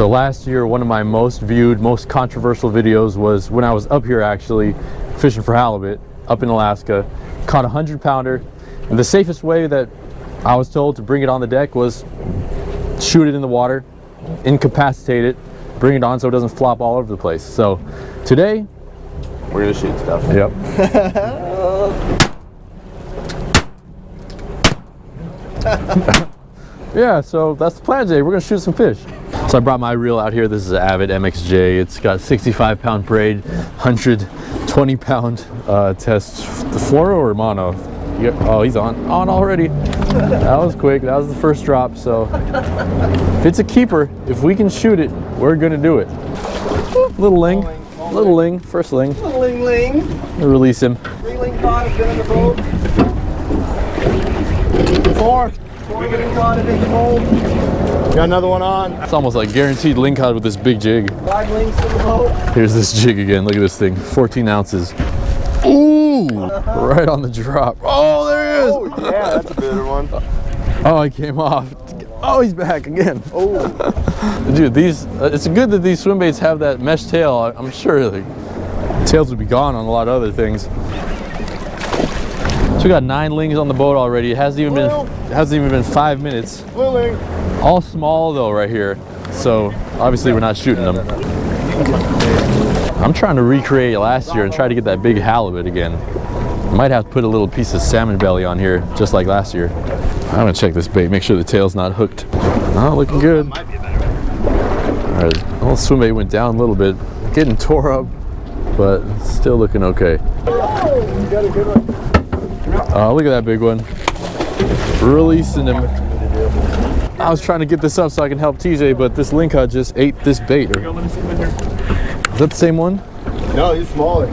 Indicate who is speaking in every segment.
Speaker 1: So last year, one of my most viewed, most controversial videos was when I was up here actually fishing for halibut up in Alaska. Caught a 100-pounder, and the safest way that I was told to bring it on the deck was shoot it in the water, incapacitate it, bring it on so it doesn't flop all over the place. So today,
Speaker 2: we're gonna shoot stuff.
Speaker 1: Yep. Yeah, so that's the plan today. We're gonna shoot some fish. So I brought my reel out here. This is an Avid MXJ. It's got 65-pound braid, 120-pound test. The fluoro or mono? Oh, he's on already. That was quick. That was the first drop. So if it's a keeper, if we can shoot it, we're gonna do it. Little Ling, little Ling, first Ling.
Speaker 3: Little Ling.
Speaker 1: We'll release him.
Speaker 3: 3 ling cod have been in the boat. 4 ling cod have been in the boat.
Speaker 2: Got another one on.
Speaker 1: It's almost like guaranteed ling cod with this big jig.
Speaker 3: 5 lings in the boat.
Speaker 1: Here's this jig again. Look at this thing, 14 ounces. Ooh, right on the drop. Oh, there he is.
Speaker 2: Oh, yeah, that's a better one.
Speaker 1: Oh, he came off. Oh, he's back again.
Speaker 2: Oh.
Speaker 1: Dude, these, it's good that these swim baits have that mesh tail. I'm sure the tails would be gone on a lot of other things. So we got 9 lings on the boat already. It hasn't even been 5 minutes.
Speaker 2: Ling.
Speaker 1: All small though right here. So obviously we're not shooting them. I'm trying to recreate last year and try to get that big halibut again. Might have to put a little piece of salmon belly on here, just like last year. I'm gonna check this bait, make sure the tail's not hooked. Oh, looking good. All right, well, the swim bait went down a little bit, getting tore up, but still looking okay.
Speaker 2: Oh, you got a good one.
Speaker 1: Oh, look at that big one. Releasing him. I was trying to get this up so I can help TJ, but this ling cod just ate this bait. Is that the same one?
Speaker 2: No, he's smaller.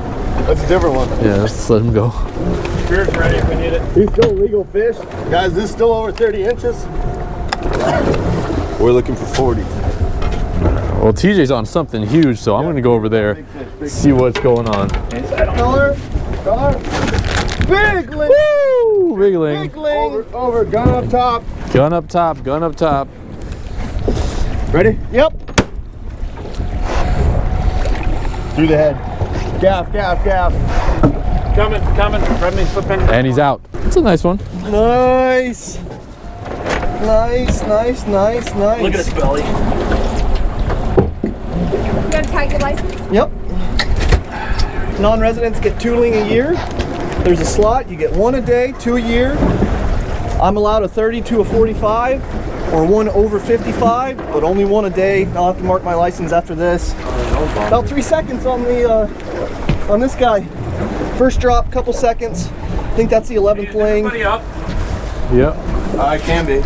Speaker 2: That's a different one.
Speaker 1: Yeah, let's just let him go.
Speaker 3: Spear's ready if we need it.
Speaker 2: He's still a legal fish. Guys, this is still over 30 inches. We're looking for 40.
Speaker 1: Well, TJ's on something huge, so I'm going to go over there, see what's going on.
Speaker 2: Color. Big ling.
Speaker 1: Woo! Big ling.
Speaker 2: Big ling. Over. Gun up top.
Speaker 1: Gun up top. Gun up top.
Speaker 2: Ready? Yep. Through the head. Gaff.
Speaker 3: Coming. Ready, flipping.
Speaker 1: And he's out. It's a nice one.
Speaker 3: Nice. Look at his belly.
Speaker 4: You gotta tag your license?
Speaker 3: Yep. Non-residents get 2 ling a year. There's a slot. You get 1 a day, 2 a year. I'm allowed a 30 to a 45 or 1 over 55, but only 1 a day. I'll have to mark my license after this. About 3 seconds on the on this guy. First drop, couple seconds. I think that's the 11th ling.
Speaker 1: Yep.
Speaker 2: I can be.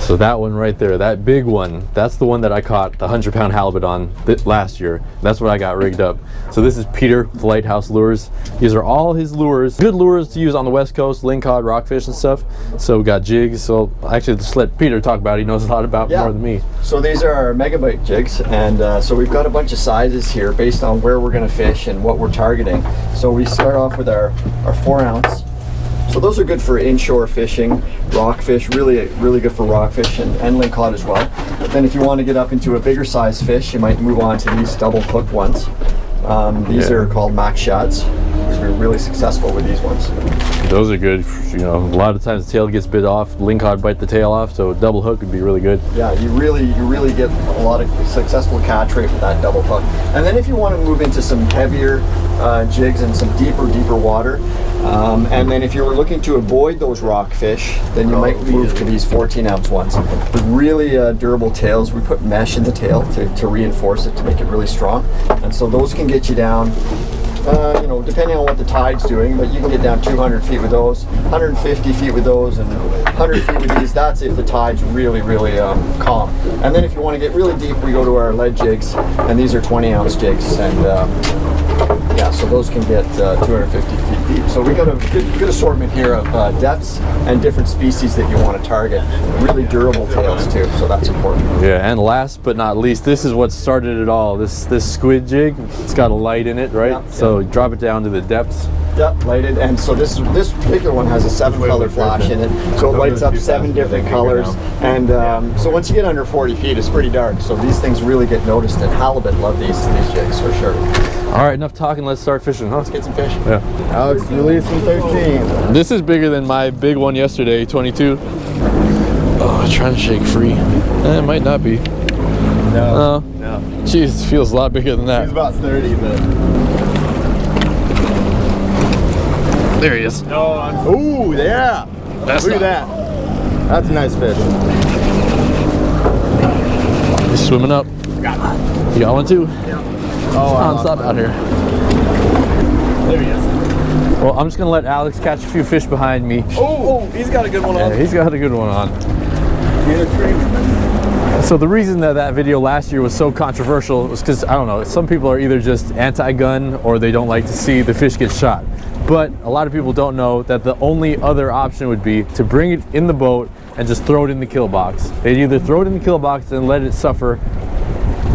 Speaker 1: So that one right there, that big one, that's the one that I caught the 100-pound halibut on last year. That's what I got rigged up. So this is Peter with Lighthouse Lures. These are all his lures. Good lures to use on the West Coast, ling cod, rockfish and stuff. So we got jigs. So actually just let Peter talk about it. He knows a lot about more than me.
Speaker 5: So these are our megabyte jigs, and so we've got a bunch of sizes here based on where we're going to fish and what we're targeting. So we start off with our 4-ounce. So those are good for inshore fishing, rockfish, really good for rockfish and ling cod as well. But then if you want to get up into a bigger size fish, you might move on to these double hooked ones. These are called max shots. We've been really successful with these ones.
Speaker 1: Those are good. You know, a lot of times the tail gets bit off, ling cod bite the tail off, so double hook would be really good.
Speaker 5: Yeah, you really get a lot of successful catch rate with that double hook. And then if you want to move into some heavier jigs and some deeper water, and then if you were looking to avoid those rockfish, then you might move to these 14-ounce ones. With really durable tails, we put mesh in the tail to reinforce it, to make it really strong. And so those can get you down, you know, depending on what the tide's doing, but you can get down 200 feet with those, 150 feet with those, and 100 feet with these. That's if the tide's really calm. And then if you want to get really deep, we go to our lead jigs, and these are 20-ounce jigs, and Yeah, so those can get 250 feet deep. So we got a good assortment here of depths and different species that you want to target. Really durable tails too, so that's important.
Speaker 1: Yeah, and last but not least, this is what started it all. This squid jig, it's got a light in it, right?
Speaker 5: Yeah,
Speaker 1: so drop it down to the depths.
Speaker 5: Yep, lighted, and so this particular one has a 7-color flash in it, so it lights up 7 different colors. And so once you get under 40 feet, it's pretty dark. So these things really get noticed, and halibut love these jigs for sure.
Speaker 1: All right, enough talking. Let's start fishing, huh?
Speaker 5: Let's get some fish.
Speaker 1: Yeah.
Speaker 2: Alex, releasing 13.
Speaker 1: This is bigger than my big one yesterday, 22. Oh, trying to shake free. It might not be.
Speaker 2: No.
Speaker 1: No. Jeez, it feels a lot bigger than that.
Speaker 2: He's about 30, but.
Speaker 1: There he is.
Speaker 2: Ooh, yeah.
Speaker 1: That's
Speaker 2: Look at that. That's a nice fish.
Speaker 1: He's swimming up. You got one too?
Speaker 2: Oh,
Speaker 1: Non-stop out here.
Speaker 2: There he is.
Speaker 1: Well, I'm just gonna let Alex catch a few fish behind me.
Speaker 3: Oh, he's got a good one on.
Speaker 1: Yeah, he's got a good one on. So the reason that video last year was so controversial was because, I don't know, some people are either just anti-gun or they don't like to see the fish get shot. But a lot of people don't know that the only other option would be to bring it in the boat and just throw it in the kill box. They'd either throw it in the kill box and let it suffer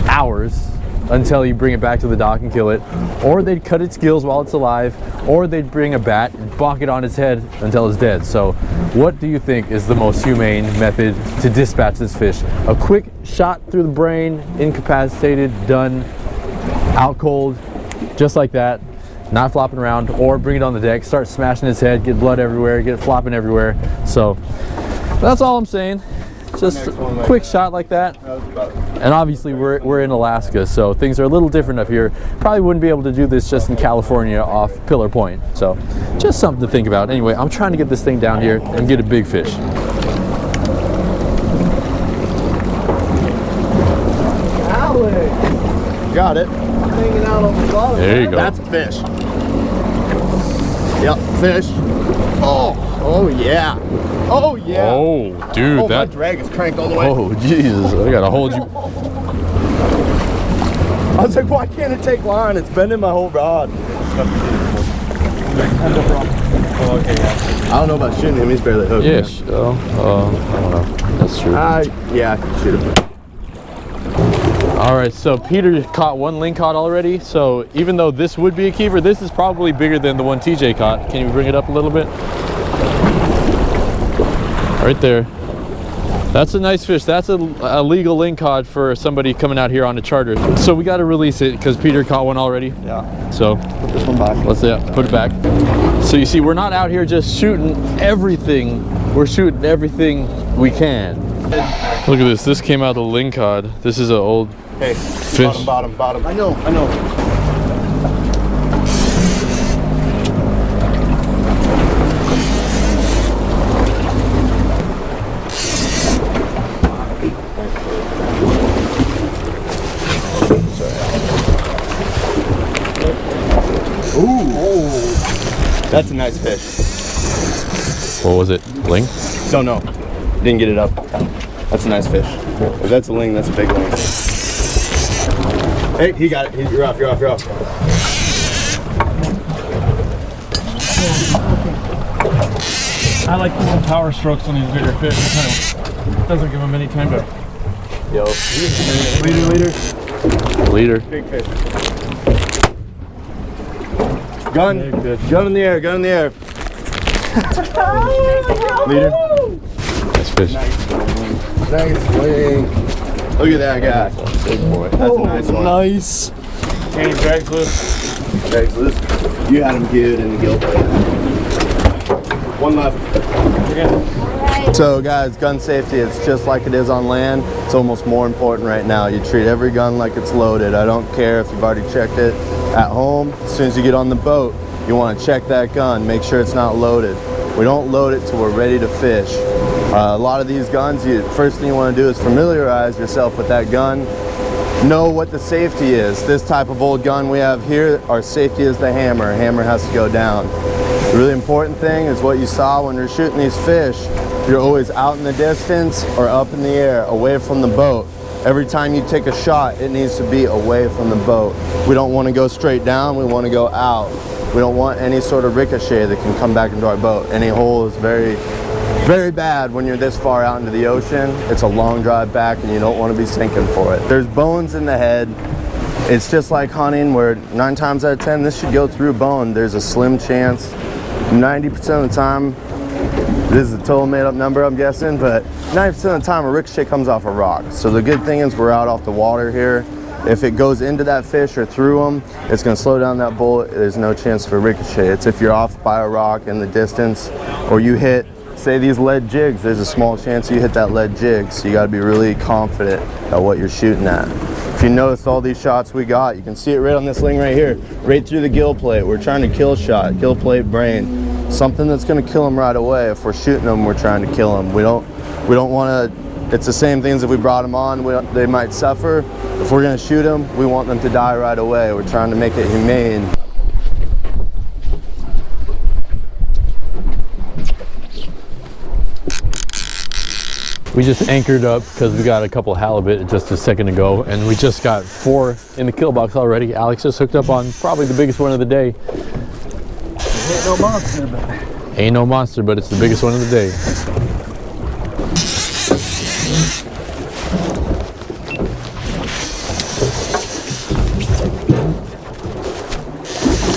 Speaker 1: hours until you bring it back to the dock and kill it, or they'd cut its gills while it's alive, or they'd bring a bat and bonk it on its head until it's dead. So what do you think is the most humane method to dispatch this fish? A quick shot through the brain, incapacitated, done, out cold, just like that, not flopping around, or bring it on the deck, start smashing its head, get blood everywhere, get it flopping everywhere. So that's all I'm saying. Just a quick shot like that. And obviously we're in Alaska, so things are a little different up here. Probably wouldn't be able to do this just in California off Pillar Point. So just something to think about. Anyway, I'm trying to get this thing down here and get a big fish.
Speaker 2: Got it.
Speaker 3: Hanging out on the bottom.
Speaker 1: There you go.
Speaker 2: That's a fish. Yep, fish. Oh yeah. Oh yeah.
Speaker 1: Oh, dude,
Speaker 2: Oh, my
Speaker 1: that.
Speaker 2: drag is cranked all the way.
Speaker 1: Oh, Jesus! I gotta hold you.
Speaker 2: I was like, why can't it take line? It's bending my whole rod. Oh, okay, yeah. I don't know about shooting him. He's barely hooked.
Speaker 1: Yeah. I don't know. That's true.
Speaker 2: Yeah, I can shoot him.
Speaker 1: All right, so Peter caught one ling cod already. So even though this would be a keeper, this is probably bigger than the one TJ caught. Can you bring it up a little bit? Right there. That's a nice fish. That's a legal ling cod for somebody coming out here on a charter. So we got to release it because Peter caught one already.
Speaker 2: Yeah.
Speaker 1: So
Speaker 2: Put this one back.
Speaker 1: let's put it back. So you see, we're not out here just shooting everything. We're shooting everything we can. Look at this. This came out of the ling cod. This is an old
Speaker 2: Hey,
Speaker 1: fish.
Speaker 2: bottom.
Speaker 3: I know.
Speaker 2: Ooh. That's a nice fish.
Speaker 1: What was it? Ling?
Speaker 2: Don't know. Didn't get it up. That's a nice fish. If that's a ling, that's a big ling. Hey, he got it. You're off.
Speaker 6: I like using power strokes on these bigger fish. It kind of doesn't give them any time to.
Speaker 2: Yo.
Speaker 1: Leader.
Speaker 2: Big fish. Gun in the air. Leader.
Speaker 1: Nice fish.
Speaker 2: Nice ling. Look at that guy.
Speaker 1: Big boy.
Speaker 2: That's a nice one.
Speaker 3: Nice.
Speaker 6: Any drags loose.
Speaker 2: Okay, so this, you had him good in the gill plate. One left. So guys, gun safety, it's just like it is on land. It's almost more important right now. You treat every gun like it's loaded. I don't care if you've already checked it at home. As soon as you get on the boat, you want to check that gun, make sure it's not loaded. We don't load it till we're ready to fish. A lot of these guns, first thing you want to do is familiarize yourself with that gun. Know what the safety is. This type of old gun we have here, our safety is the hammer. Hammer has to go down. The really important thing is what you saw when you're shooting these fish. You're always out in the distance or up in the air, away from the boat. every time you take a shot, it needs to be away from the boat. We don't want to go straight down, we want to go out. We don't want any sort of ricochet that can come back into our boat. Any hole is very, very bad when you're this far out into the ocean. It's a long drive back and you don't want to be sinking for it. There's bones in the head. It's just like hunting where 9 times out of 10, this should go through bone. There's a slim chance. 90% of the time, this is a total made up number I'm guessing, but 90% of the time a ricochet comes off a rock. So the good thing is we're out off the water here. If it goes into that fish or through them, it's going to slow down that bullet. There's no chance for ricochet. It's if you're off by a rock in the distance or you hit, say these lead jigs, there's a small chance you hit that lead jig. So you got to be really confident at what you're shooting at. If you notice all these shots we got, you can see it right on this Ling right here, right through the gill plate. We're trying to kill shot, gill plate, brain, something that's going to kill them right away. If we're shooting them, we're trying to kill them. We don't want to. It's the same things if we brought them on, they might suffer. If we're going to shoot them, we want them to die right away. We're trying to make it humane.
Speaker 1: We just anchored up because we got a couple halibut just a second ago, and we just got 4 in the kill box already. Alex just hooked up on probably the biggest one of the day.
Speaker 3: Ain't no monster, but
Speaker 1: Ain't no monster, but it's the biggest one of the day.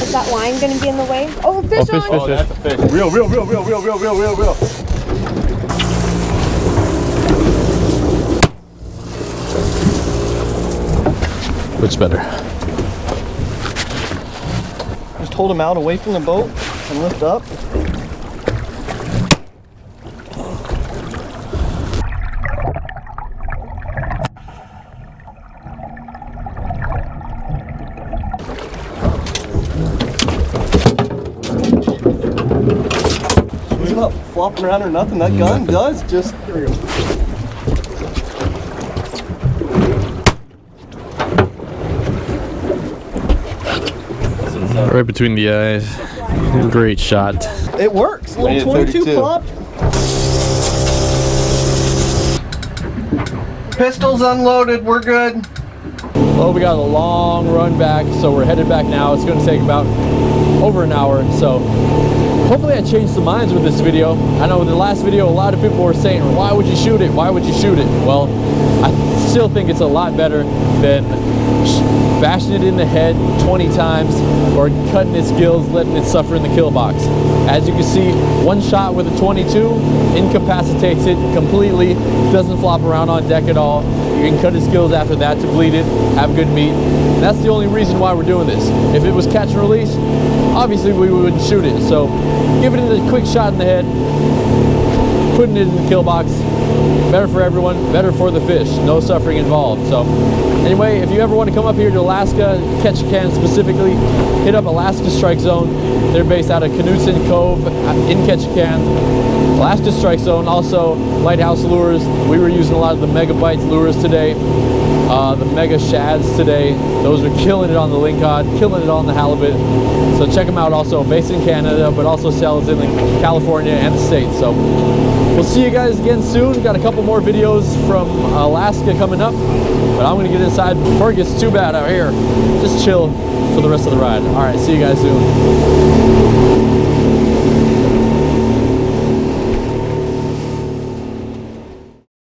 Speaker 4: Is that line going to be in the way? Oh, fish
Speaker 1: fish,
Speaker 4: on!
Speaker 1: fish,
Speaker 3: oh,
Speaker 1: fish.
Speaker 3: that's a fish. Real.
Speaker 1: Which better?
Speaker 3: Just hold him out away from the boat and lift up. He's not flopping around or nothing. That gun does just. There we go.
Speaker 1: Right between the eyes. Great shot.
Speaker 3: It works. Little 22 popped. Pistols unloaded. We're good.
Speaker 1: Well, we got a long run back, so we're headed back now. It's going to take about over an hour, so hopefully I changed some minds with this video. I know in the last video a lot of people were saying, why would you shoot it? Why would you shoot it? Well, I still think it's a lot better than bashing it in the head 20 times or cutting its gills, letting it suffer in the kill box. As you can see, one shot with a 22 incapacitates it completely, doesn't flop around on deck at all. You can cut its gills after that to bleed it, have good meat. And that's the only reason why we're doing this. If it was catch and release, obviously we wouldn't shoot it. So giving it a quick shot in the head, putting it in the kill box, better for everyone, better for the fish, no suffering involved. So anyway, if you ever want to come up here to Alaska, Ketchikan specifically, hit up Alaska Strike Zone. They're based out of Knutson Cove in Ketchikan. Alaska Strike Zone, also Lighthouse Lures. We were using a lot of the Megabites lures today, the Mega Shads today. Those are killing it on the lingcod, killing it on the halibut. So check them out. Also based in Canada, but also sells in California and the States. So we'll see you guys again soon. We've got a couple more videos from Alaska coming up, but I'm gonna get inside before it gets too bad out here. Just chill for the rest of the ride. All right, see you guys soon.